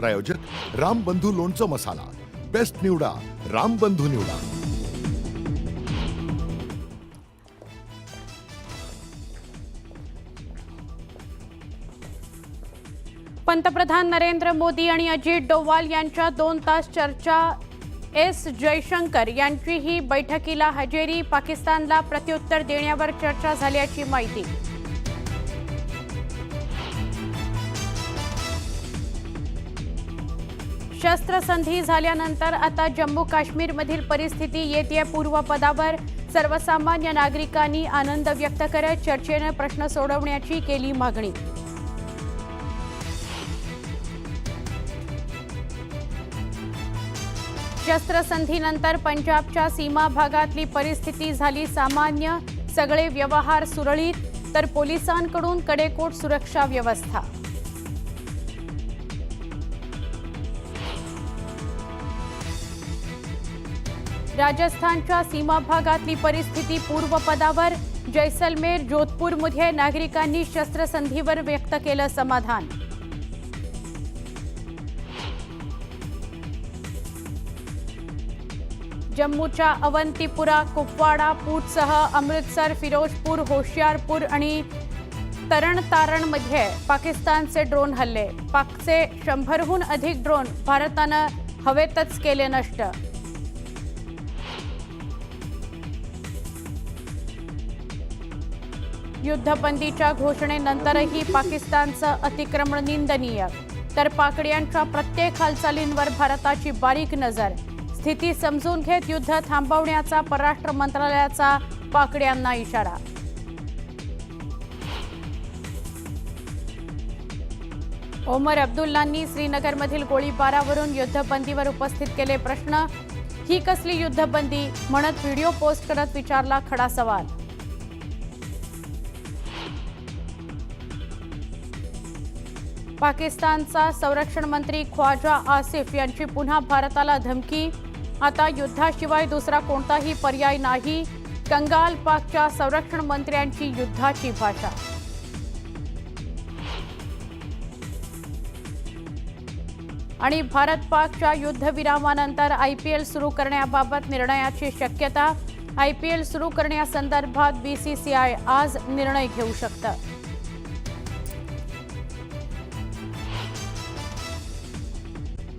प्रायोजक रामबंधू लोणचं मसाला, बेस्ट निवडा रामबंधू निवडा। पंतप्रधान नरेंद्र मोदी आणि अजित डोवाल यांच्या 2 तास चर्चा। एस जयशंकर यांची ही बैठकीला हजेरी। पाकिस्तानला प्रत्युत्तर देण्यावर चर्चा झाल्याची माहिती। शस्त्रसंधी झाल्यानंतर आता जम्मू काश्मीरमधील परिस्थिती येते पूर्वपदावर। सर्वसामान्य नागरिकांनी आनंद व्यक्त करत चर्चेने प्रश्न सोडवण्याची केली मागणी। शस्त्रसंधीनंतर पंजाबच्या सीमा भागातली परिस्थिती झाली सामान्य। सगळे व्यवहार सुरळीत, तर पोलिसांकडून कडेकोट सुरक्षा व्यवस्था। राजस्थानच्या सीमा भागातली परिस्थिती पूर्वपदावर। जैसलमेर जोधपूरमध्ये नागरिकांनी शस्त्रसंधीवर व्यक्त केलं समाधान। जम्मूच्या अवंतीपुरा, कुपवाडा, पूंछसह अमृतसर, फिरोजपूर, होशियारपूर आणि तरनतारणमध्ये पाकिस्तानचे ड्रोन हल्ले। पाकचे 100हून अधिक ड्रोन भारतानं हवेतच केले नष्ट। युद्धबंदीच्या घोषणेनंतरही पाकिस्तानचं अतिक्रमण निंदनीय, तर पाकड्यांच्या प्रत्येक हालचालींवर भारताची बारीक नजर। स्थिती समजून घेत युद्ध थांबवण्याचा परराष्ट्र मंत्रालयाचा पाकड्यांना इशारा। ओमर अब्दुल्लांनी श्रीनगरमधील गोळीबारावरून युद्धबंदीवर उपस्थित केले प्रश्न। ही कसली युद्धबंदी म्हणत व्हिडिओ पोस्ट करत विचारला खडा सवाल। पाकिस्तानचा संरक्षण मंत्री ख्वाजा आसिफ यांची पुन्हा भारताला धमकी। आता युद्धाशिवाय दुसरा कोणताही पर्याय नाही। कंगाल पाकच्या संरक्षण मंत्र्यांची युद्धाची भाषा। आणि भारत पाकच्या युद्धविरामानंतर IPL सुरू करण्याबाबत निर्णयाची शक्यता। IPL सुरू करण्यासंदर्भात BCCI आज निर्णय घेऊ शकतं।